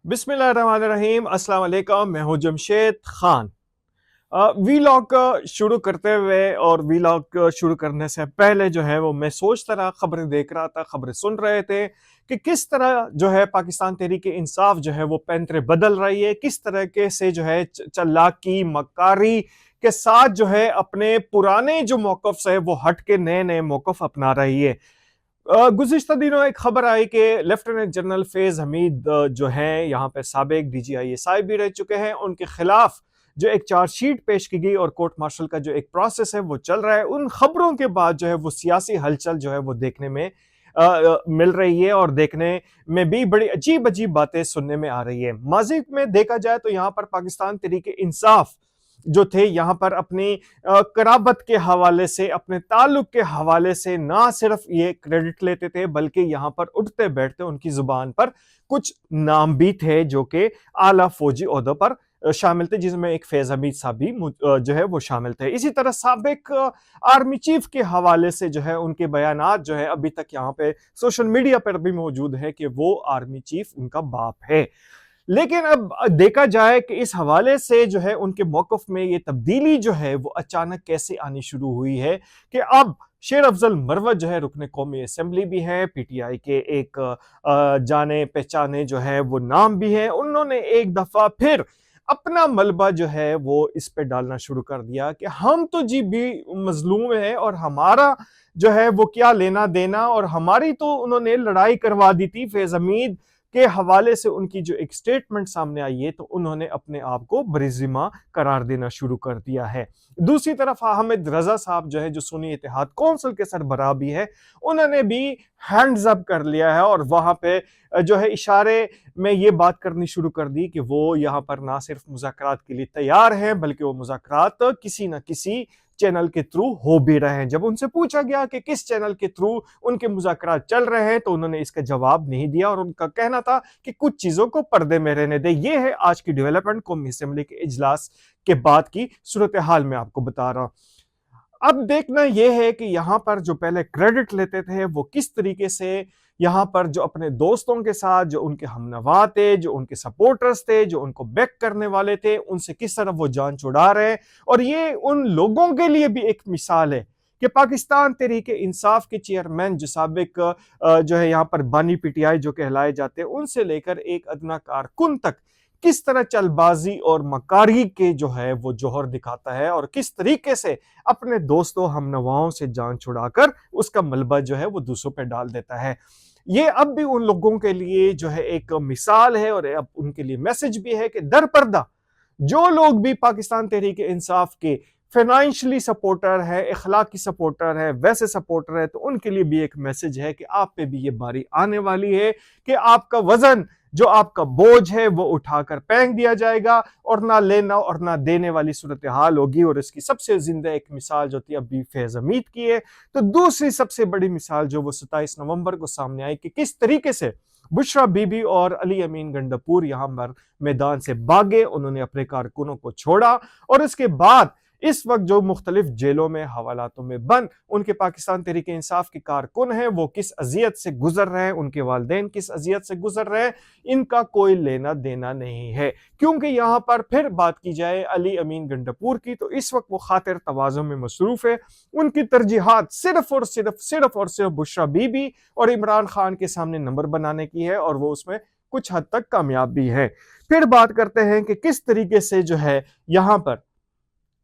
बिस्मिल्लाहिर्रहमानिर्रहीम, अस्सलाम वालेकुम। मैं हूं जमशेद खान। वीलॉग शुरू करते हुए और वीलॉग शुरू करने से पहले जो है वो मैं सोचता रहा, खबरें देख रहा था, खबरें सुन रहे थे कि किस तरह जो है पाकिस्तान तहरीक इंसाफ जो है वो पैंतरे बदल रही है, किस तरह के से जो है चालाकी मक्कारी के साथ जो है अपने पुराने जो मौकफ है वो हट के नए नए मौकफ अपना रही है। गुज़िश्ता दिनों एक खबर आई कि लेफ्टिनेंट जनरल फैज़ हमीद जो हैं यहाँ पे साबिक DGISI भी रह चुके हैं, उनके खिलाफ जो एक चार्जशीट पेश की गई और कोर्ट मार्शल का जो एक प्रोसेस है वो चल रहा है। उन खबरों के बाद जो है वो सियासी हलचल जो है वो देखने में मिल रही है और देखने में भी बड़ी अजीब अजीब बातें सुनने में आ रही है। माजी में देखा जाए तो यहाँ पर पाकिस्तान तहरीक इंसाफ जो थे यहाँ पर अपनी कराबत के हवाले से, अपने ताल्लुक के हवाले से ना सिर्फ ये क्रेडिट लेते थे बल्कि यहाँ पर उठते बैठते उनकी जुबान पर कुछ नाम भी थे जो कि आला फौजी ओहदों पर शामिल थे, जिसमें एक फैज हमीद साहब भी जो है वो शामिल थे। इसी तरह साबिक आर्मी चीफ के हवाले से जो है उनके बयानात जो है अभी तक यहाँ पे सोशल मीडिया पर भी मौजूद है कि वो आर्मी चीफ उनका बाप है। लेकिन अब देखा जाए कि इस हवाले से जो है उनके मौकफ में ये तब्दीली जो है वो अचानक कैसे आनी शुरू हुई है कि अब शेर अफजल मरवत जो है रुकने कौमी असेंबली भी है, PTI के एक जाने पहचाने जो है वो नाम भी है। उन्होंने एक दफा फिर अपना मलबा जो है वो इस पे डालना शुरू कर दिया कि हम तो जी भी मजलूम है और हमारा जो है वो क्या लेना देना, और हमारी तो उन्होंने लड़ाई करवा दी थी। फैज हमीद के हवाले से उनकी जो एक स्टेटमेंट सामने आई है तो उन्होंने अपने आप को बरिज़िमा करार देना शुरू कर दिया है। दूसरी तरफ हामिद रजा साहब जो है, जो सुन्नी इत्तेहाद कौंसिल के सरबराह भी है, उन्होंने भी हैंड्स अप कर लिया है और वहां पे जो है इशारे में ये बात करनी शुरू कर दी कि वो यहाँ पर ना सिर्फ मुज़ाकरात के लिए तैयार हैं बल्कि वो मुज़ाकरात किसी न किसी चैनल के थ्रू हो भी रहे हैं। जब उनसे पूछा गया कि किस चैनल के थ्रू उनके मुज़ाकरात चल रहे हैं तो उन्होंने इसका जवाब नहीं दिया और उनका कहना था कि कुछ चीजों को पर्दे में रहने दे। ये है आज की डेवलपमेंट, कौमी असेंबली के इजलास के बाद की सूरत हाल में आपको बता रहा हूं। अब देखना यह है कि यहां पर जो पहले क्रेडिट लेते थे वो किस तरीके से यहां पर जो अपने दोस्तों के साथ, जो उनके हमनवा थे, जो उनके सपोर्टर्स थे, जो उनको बैक करने वाले थे, उनसे किस तरह वो जान छुड़ा रहे हैं। और ये उन लोगों के लिए भी एक मिसाल है कि पाकिस्तान तहरीक इंसाफ के चेयरमैन जो साबिक जो है यहाँ पर बानी PTI जो कहलाए जाते हैं, उनसे लेकर एक अदना कारकुन तक किस तरह चलबाजी और मकारी के जो है वो जोहर दिखाता है और किस तरीके से अपने दोस्तों हमनवाओं से जान छुड़ाकर उसका मलबा जो है वो दूसरों पे डाल देता है। ये अब भी उन लोगों के लिए जो है एक मिसाल है और अब उनके लिए मैसेज भी है कि दर पर्दा जो लोग भी पाकिस्तान तहरीक इंसाफ के फाइनेंशियली सपोर्टर है, इखलाकी सपोर्टर है, वैसे सपोर्टर है, तो उनके लिए भी एक मैसेज है कि आप पे भी ये बारी आने वाली है कि आपका वजन, जो आपका बोझ है वो उठाकर फेंक दिया जाएगा और ना लेना और ना देने वाली सूरत हाल होगी। और इसकी सबसे जिंदा एक मिसाल जो थी अभी फैज हमीद की है। तो दूसरी सबसे बड़ी मिसाल जो वो 27 नवंबर को सामने आई कि किस तरीके से बुशरा बीबी और अली अमीन गंडापुर यहां पर मैदान से भागे, उन्होंने अपने कारकुनों को छोड़ा और इसके बाद इस वक्त जो मुख्तलिफ जेलों में, हवालातों में बंद उनके पाकिस्तान तहरीक इंसाफ के कारकुन हैं वो किस अजियत से गुजर रहे हैं, उनके वालिदैन किस अजियत से गुजर रहे हैं, इनका कोई लेना देना नहीं है। क्योंकि यहां पर फिर बात की जाए अली अमीन गंडापुर की तो इस वक्त वो खातिर तवाज़ुन में मसरूफ है। उनकी तरजीहात सिर्फ और सिर्फ बुशरा बीबी और इमरान खान के सामने नंबर बनाने की है और वो उसमें कुछ हद तक कामयाब भी है। फिर बात करते हैं कि किस तरीके से जो है यहां पर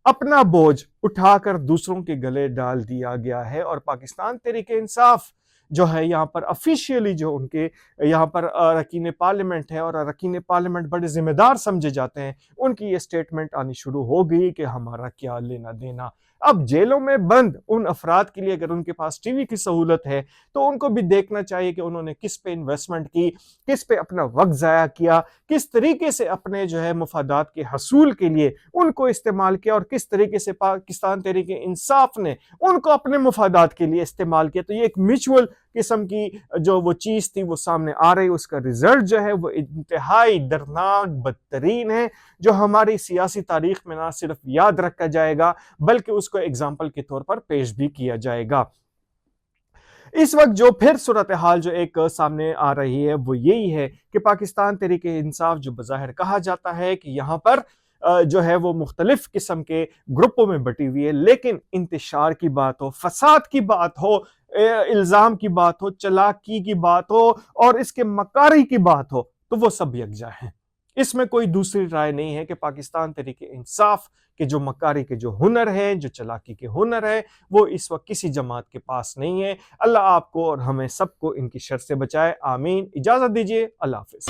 अपना बोझ उठाकर दूसरों के गले डाल दिया गया है और पाकिस्तान तहरीक इंसाफ जो है यहाँ पर ऑफिशियली जो उनके यहाँ पर अरकान पार्लियामेंट है और अरकान पार्लियामेंट बड़े जिम्मेदार समझे जाते हैं, उनकी ये स्टेटमेंट आनी शुरू हो गई कि हमारा क्या लेना देना। अब जेलों में बंद उन अफराद के लिए अगर उनके पास टीवी की सहूलत है तो उनको भी देखना चाहिए कि उन्होंने किस पे इन्वेस्टमेंट की, किस पे अपना वक्त ज़ाया किया, किस तरीके से अपने जो है मुफादात के हसूल के लिए उनको इस्तेमाल किया और किस तरीके से पाकिस्तान तहरीक इंसाफ ने उनको अपने मुफादात के लिए इस्तेमाल किया। तो ये एक म्यूचुअल किस्म की जो वो चीज़ थी वो सामने आ रही, उसका रिजल्ट जो है वो इंतहाई दर्दनाक बदतरीन है जो हमारी सियासी तारीख में ना सिर्फ याद रखा जाएगा बल्कि उसको एग्जाम्पल के तौर पर पेश भी किया जाएगा। इस वक्त जो फिर सूरत हाल जो एक सामने आ रही है वो यही है कि पाकिस्तान तहरीक इंसाफ जो बज़ाहिर कहा जाता है कि यहाँ पर जो है वो मुख्तलिफ किस्म के ग्रुपों में बटी हुई है, लेकिन इंतशार की बात हो, फसाद की बात हो, इल्ज़ाम की बात हो, चलाकी की बात हो और इसके मकारी की बात हो, तो वो सब यकजा है। इसमें कोई दूसरी राय नहीं है कि पाकिस्तान तहरीक इंसाफ के जो मकारी के जो हुनर है, जो चलाकी के हुनर है, वो इस वक्त किसी जमात के पास नहीं है। अल्लाह आपको और हमें सबको इनकी शर से बचाए, आमीन। इजाजत दीजिए, अल्लाह हाफिज।